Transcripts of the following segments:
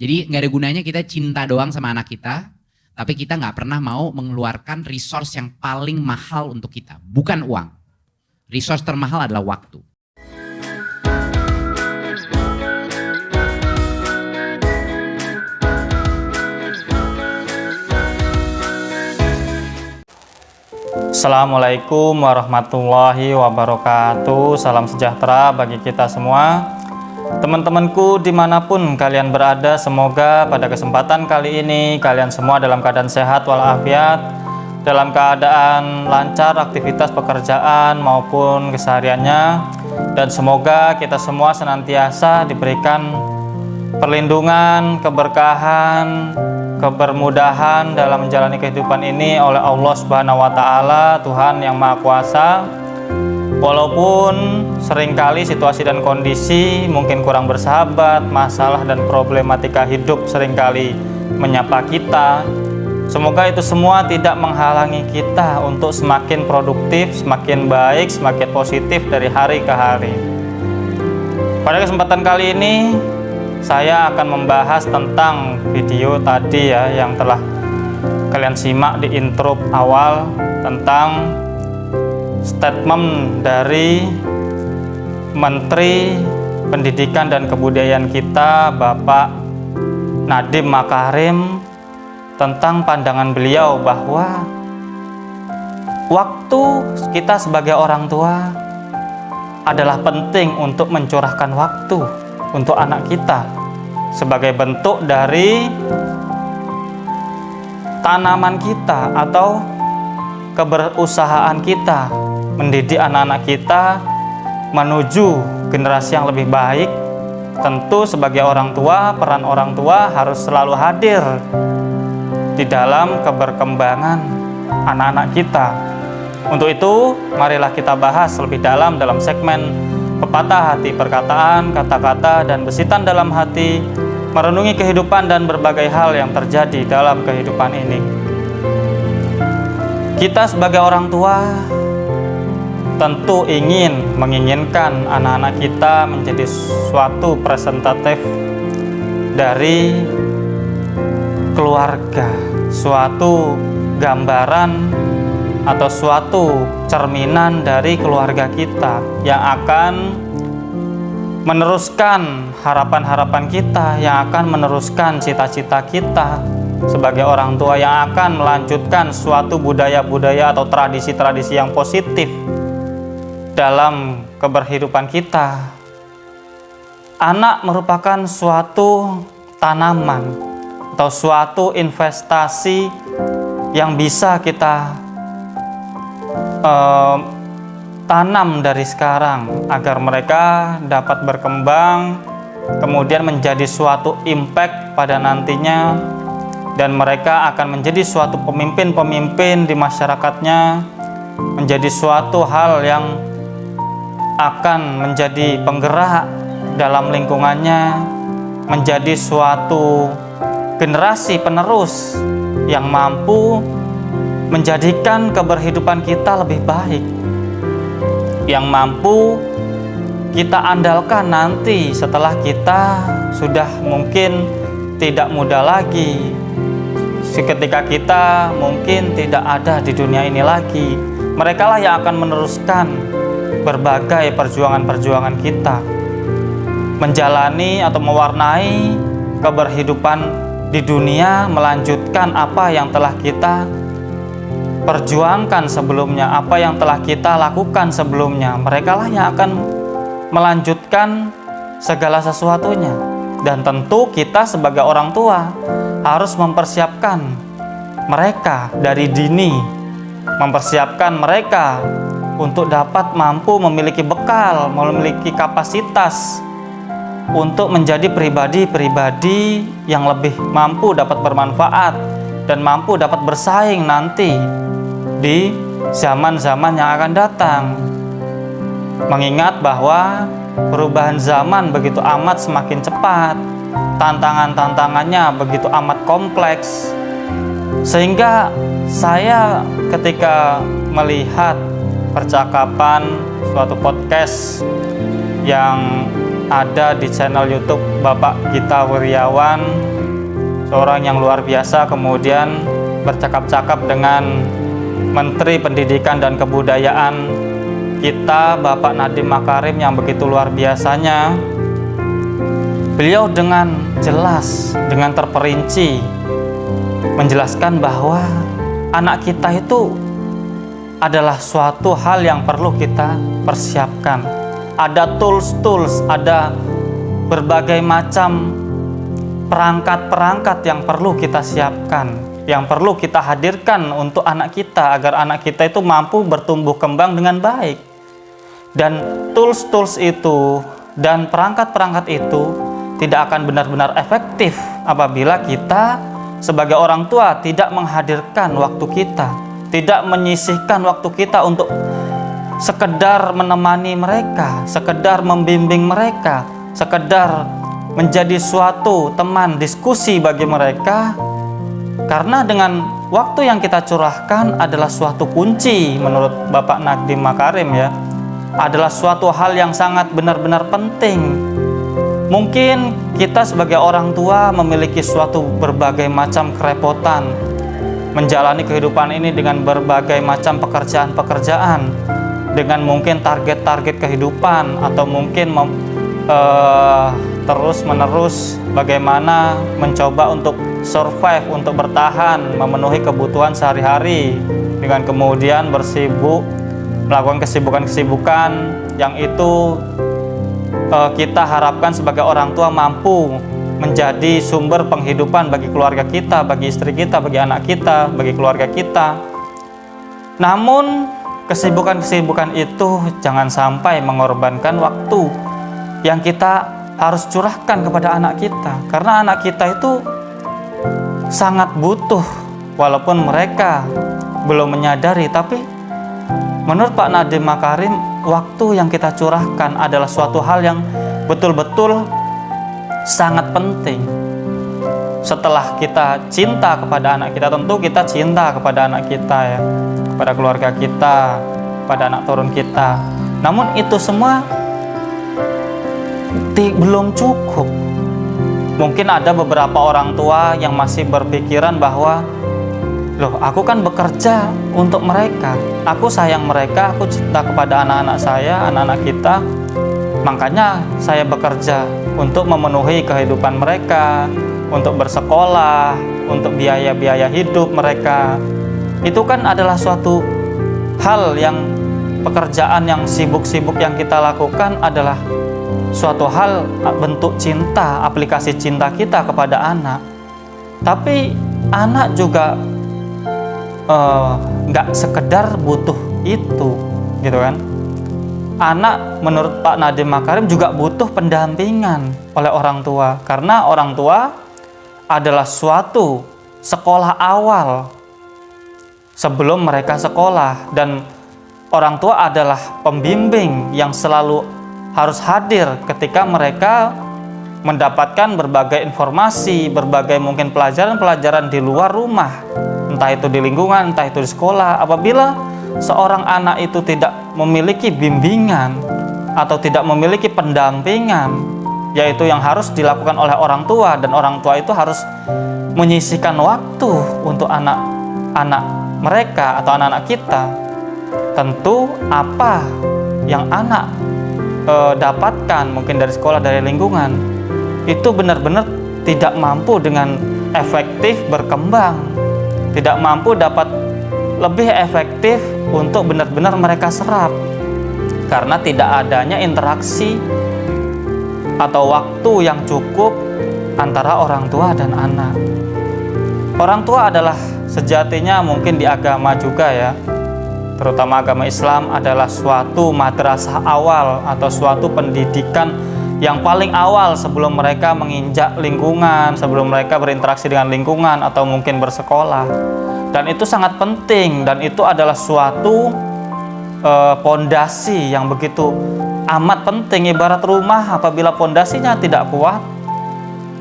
Jadi nggak ada gunanya kita cinta doang sama anak kita, tapi kita nggak pernah mau mengeluarkan resource yang paling mahal untuk kita, bukan uang. Resource termahal adalah waktu. Assalamualaikum warahmatullahi wabarakatuh. Salam sejahtera bagi kita semua. Teman-temanku dimanapun kalian berada, semoga pada kesempatan kali ini kalian semua dalam keadaan sehat walafiat, dalam keadaan lancar aktivitas pekerjaan maupun kesehariannya, dan semoga kita semua senantiasa diberikan perlindungan, keberkahan, kebermudahan dalam menjalani kehidupan ini oleh Allah Subhanahu wa Ta'ala, Tuhan yang Maha Kuasa. Walaupun seringkali situasi dan kondisi mungkin kurang bersahabat, masalah dan problematika hidup seringkali menyapa kita, semoga itu semua tidak menghalangi kita untuk semakin produktif, semakin baik, semakin positif dari hari ke hari. Pada kesempatan kali ini saya akan membahas tentang video tadi ya yang telah kalian simak di intro awal, tentang statement dari Menteri Pendidikan dan Kebudayaan kita, Bapak Nadiem Makarim, tentang pandangan beliau bahwa waktu kita sebagai orang tua adalah penting untuk mencurahkan waktu untuk anak kita sebagai bentuk dari tanaman kita atau keberusahaan kita mendidik anak-anak kita menuju generasi yang lebih baik. Tentu sebagai orang tua, peran orang tua harus selalu hadir di dalam keberkembangan anak-anak kita. Untuk itu, marilah kita bahas lebih dalam segmen pepatah hati, perkataan, kata-kata, dan bisitan dalam hati, merenungi kehidupan dan berbagai hal yang terjadi dalam kehidupan ini. Kita sebagai orang tua tentu menginginkan anak-anak kita menjadi suatu presentatif dari keluarga, suatu gambaran atau suatu cerminan dari keluarga kita yang akan meneruskan harapan-harapan kita, yang akan meneruskan cita-cita kita sebagai orang tua, yang akan melanjutkan suatu budaya-budaya atau tradisi-tradisi yang positif dalam keberhidupan kita. Anak merupakan suatu tanaman atau suatu investasi yang bisa kita tanam dari sekarang agar mereka dapat berkembang, kemudian menjadi suatu impact pada nantinya, dan mereka akan menjadi suatu pemimpin-pemimpin di masyarakatnya, menjadi suatu hal yang akan menjadi penggerak dalam lingkungannya, menjadi suatu generasi penerus yang mampu menjadikan keberhidupan kita lebih baik, yang mampu kita andalkan nanti setelah kita sudah mungkin tidak muda lagi, ketika kita mungkin tidak ada di dunia ini lagi. Mereka lah yang akan meneruskan berbagai perjuangan-perjuangan kita, menjalani atau mewarnai keberhidupan di dunia, melanjutkan apa yang telah kita perjuangkan sebelumnya, apa yang telah kita lakukan sebelumnya. Mereka lah yang akan melanjutkan segala sesuatunya. Dan tentu kita sebagai orang tua harus mempersiapkan mereka dari dini, mempersiapkan mereka untuk dapat mampu memiliki bekal, memiliki kapasitas untuk menjadi pribadi-pribadi yang lebih mampu dapat bermanfaat dan mampu dapat bersaing nanti di zaman-zaman yang akan datang. Mengingat bahwa perubahan zaman begitu amat semakin cepat, tantangan-tantangannya begitu amat kompleks, sehingga saya ketika melihat percakapan suatu podcast yang ada di channel YouTube Bapak Gita Wirjawan, seorang yang luar biasa, kemudian bercakap-cakap dengan Menteri Pendidikan dan Kebudayaan kita, Bapak Nadiem Makarim, yang begitu luar biasanya. Beliau dengan jelas, dengan terperinci menjelaskan bahwa anak kita itu adalah suatu hal yang perlu kita persiapkan. Ada tools, ada berbagai macam perangkat-perangkat yang perlu kita siapkan, yang perlu kita hadirkan untuk anak kita, agar anak kita itu mampu bertumbuh kembang dengan baik. Dan tools itu dan perangkat-perangkat itu tidak akan benar-benar efektif apabila kita sebagai orang tua tidak menghadirkan waktu kita, tidak menyisihkan waktu kita untuk sekedar menemani mereka, sekedar membimbing mereka, sekedar menjadi suatu teman diskusi bagi mereka. Karena dengan waktu yang kita curahkan adalah suatu kunci menurut Bapak Nadiem Makarim ya, adalah suatu hal yang sangat benar-benar penting. Mungkin kita sebagai orang tua memiliki suatu berbagai macam kerepotan menjalani kehidupan ini dengan berbagai macam pekerjaan-pekerjaan, dengan mungkin target-target kehidupan, atau mungkin terus-menerus bagaimana mencoba untuk survive, untuk bertahan, memenuhi kebutuhan sehari-hari, dengan kemudian melakukan kesibukan-kesibukan yang itu kita harapkan sebagai orang tua mampu menjadi sumber penghidupan bagi keluarga kita, bagi istri kita, bagi anak kita, bagi keluarga kita. Namun kesibukan-kesibukan itu jangan sampai mengorbankan waktu yang kita harus curahkan kepada anak kita. Karena anak kita itu sangat butuh, walaupun mereka belum menyadari, tapi menurut Pak Nadiem Makarim, waktu yang kita curahkan adalah suatu hal yang betul-betul sangat penting. Setelah kita cinta kepada anak kita, tentu kita cinta kepada anak kita ya, kepada keluarga kita, pada anak turun kita. Namun itu semua belum cukup. Mungkin ada beberapa orang tua yang masih berpikiran bahwa, loh, aku kan bekerja untuk mereka, aku sayang mereka, aku cinta kepada anak-anak saya, anak-anak kita, makanya saya bekerja untuk memenuhi kehidupan mereka, untuk bersekolah, untuk biaya-biaya hidup mereka. Itu kan adalah suatu hal yang, pekerjaan yang sibuk-sibuk yang kita lakukan adalah suatu hal bentuk cinta, aplikasi cinta kita kepada anak. Tapi anak juga nggak sekedar butuh itu, gitu kan. Anak menurut Pak Nadiem Makarim juga butuh pendampingan oleh orang tua, karena orang tua adalah suatu sekolah awal sebelum mereka sekolah, dan orang tua adalah pembimbing yang selalu harus hadir ketika mereka mendapatkan berbagai informasi, berbagai mungkin pelajaran-pelajaran di luar rumah, entah itu di lingkungan, entah itu di sekolah. Apabila seorang anak itu tidak memiliki bimbingan atau tidak memiliki pendampingan, yaitu yang harus dilakukan oleh orang tua, dan orang tua itu harus menyisihkan waktu untuk anak-anak mereka atau anak-anak kita, tentu apa yang anak dapatkan mungkin dari sekolah, dari lingkungan, itu benar-benar tidak mampu dengan efektif berkembang, tidak mampu dapat lebih efektif untuk benar-benar mereka serap, karena tidak adanya interaksi atau waktu yang cukup antara orang tua dan anak. Orang tua adalah sejatinya mungkin di agama juga ya, terutama agama Islam, adalah suatu madrasah awal atau suatu pendidikan yang paling awal sebelum mereka menginjak lingkungan, sebelum mereka berinteraksi dengan lingkungan atau mungkin bersekolah. Dan itu sangat penting, dan itu adalah suatu pondasi yang begitu amat penting. Ibarat rumah, apabila pondasinya tidak kuat,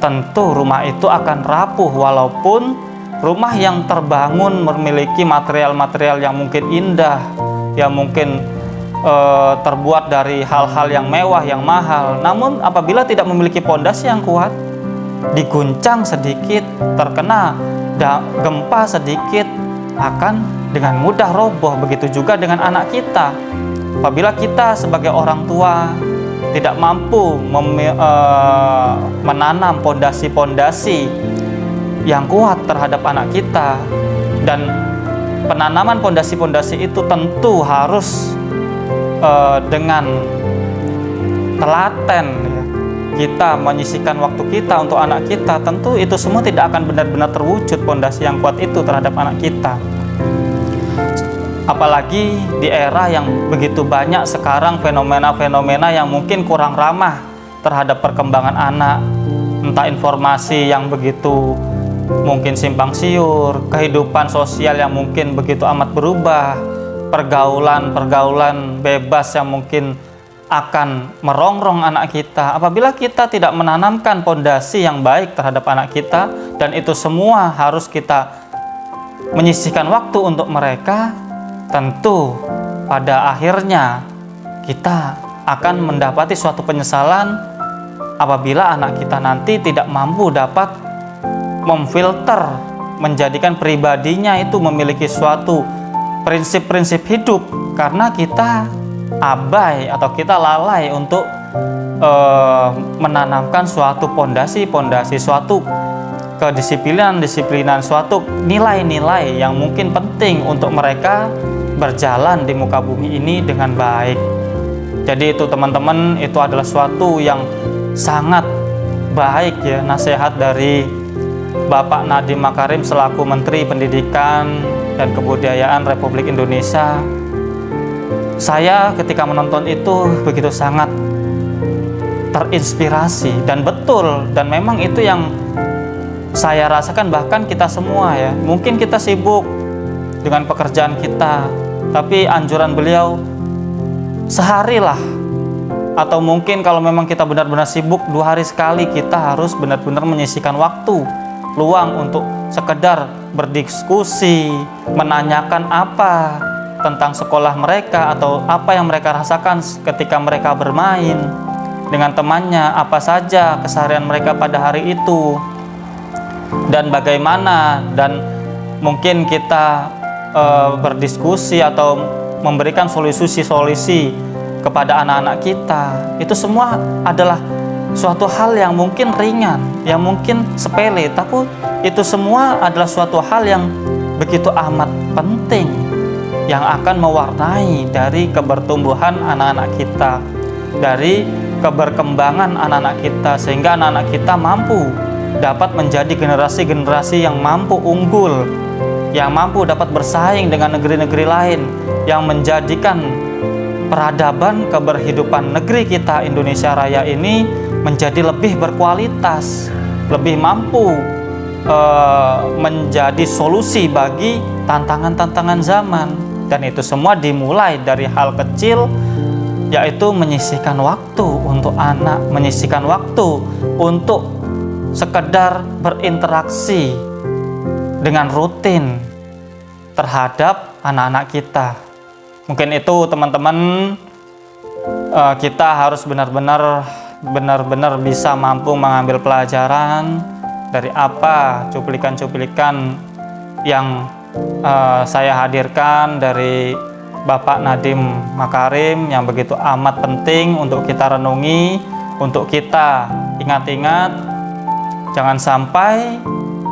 tentu rumah itu akan rapuh. Walaupun rumah yang terbangun memiliki material-material yang mungkin indah, yang mungkin terbuat dari hal-hal yang mewah, yang mahal. Namun apabila tidak memiliki pondasi yang kuat, diguncang sedikit, terkena gempa sedikit, akan dengan mudah roboh. Begitu juga dengan anak kita. Apabila kita sebagai orang tua tidak mampu menanam pondasi-pondasi yang kuat terhadap anak kita, dan penanaman pondasi-pondasi itu tentu harus dengan telaten, ya. Kita menyisihkan waktu kita untuk anak kita, tentu itu semua tidak akan benar-benar terwujud pondasi yang kuat itu terhadap anak kita. Apalagi di era yang begitu banyak sekarang fenomena-fenomena yang mungkin kurang ramah terhadap perkembangan anak, entah informasi yang begitu mungkin simpang siur, kehidupan sosial yang mungkin begitu amat berubah, pergaulan bebas yang mungkin akan merongrong anak kita. Apabila kita tidak menanamkan pondasi yang baik terhadap anak kita, dan itu semua harus kita menyisihkan waktu untuk mereka, tentu pada akhirnya kita akan mendapati suatu penyesalan apabila anak kita nanti tidak mampu dapat memfilter, menjadikan pribadinya itu memiliki suatu prinsip-prinsip hidup, karena kita abai atau kita lalai untuk menanamkan suatu pondasi-pondasi, suatu kedisiplinan, suatu nilai-nilai yang mungkin penting untuk mereka berjalan di muka bumi ini dengan baik. Jadi itu teman-teman, itu adalah suatu yang sangat baik, ya, nasihat dari Bapak Nadiem Makarim selaku Menteri Pendidikan dan Kebudayaan Republik Indonesia. Saya ketika menonton itu begitu sangat terinspirasi, dan betul, dan memang itu yang saya rasakan. Bahkan kita semua, ya, mungkin kita sibuk dengan pekerjaan kita, tapi anjuran beliau seharilah, atau mungkin kalau memang kita benar-benar sibuk 2 hari sekali, kita harus benar-benar menyisihkan waktu luang untuk sekedar berdiskusi, menanyakan apa tentang sekolah mereka atau apa yang mereka rasakan ketika mereka bermain dengan temannya, apa saja keseharian mereka pada hari itu dan bagaimana, dan mungkin kita berdiskusi atau memberikan solusi-solusi kepada anak-anak kita. Itu semua adalah suatu hal yang mungkin ringan, yang mungkin sepele, tapi itu semua adalah suatu hal yang begitu amat penting, yang akan mewarnai dari kebertumbuhan anak-anak kita, dari keberkembangan anak-anak kita, sehingga anak-anak kita mampu dapat menjadi generasi-generasi yang mampu unggul, yang mampu dapat bersaing dengan negeri-negeri lain, yang menjadikan peradaban keberhidupan negeri kita Indonesia Raya ini menjadi lebih berkualitas, lebih mampu menjadi solusi bagi tantangan-tantangan zaman. Dan itu semua dimulai dari hal kecil, yaitu menyisihkan waktu untuk anak, menyisihkan waktu untuk sekedar berinteraksi dengan rutin terhadap anak-anak kita. Mungkin itu teman-teman, kita harus benar-benar bisa mampu mengambil pelajaran dari apa cuplikan-cuplikan yang saya hadirkan dari Bapak Nadiem Makarim, yang begitu amat penting untuk kita renungi, untuk kita ingat-ingat. Jangan sampai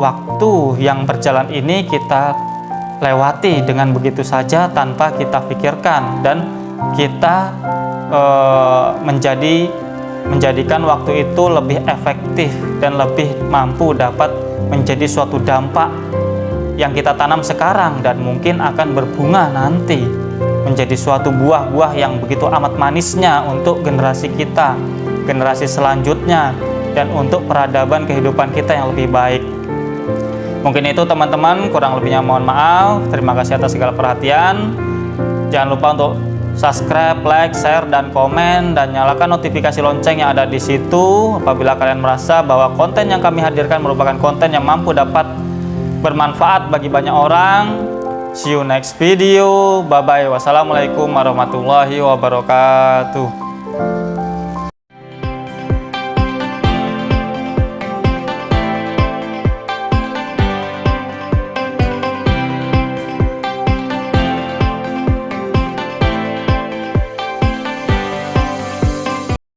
waktu yang berjalan ini kita lewati dengan begitu saja tanpa kita pikirkan, dan kita menjadikan waktu itu lebih efektif dan lebih mampu dapat menjadi suatu dampak yang kita tanam sekarang dan mungkin akan berbunga nanti menjadi suatu buah-buah yang begitu amat manisnya untuk generasi kita, generasi selanjutnya, dan untuk peradaban kehidupan kita yang lebih baik. Mungkin itu teman-teman, kurang lebihnya mohon maaf. Terima kasih atas segala perhatian. Jangan lupa untuk subscribe, like, share, dan komen, dan nyalakan notifikasi lonceng yang ada di situ apabila kalian merasa bahwa konten yang kami hadirkan merupakan konten yang mampu dapat bermanfaat bagi banyak orang, See you next video. Bye bye. Wassalamualaikum warahmatullahi wabarakatuh.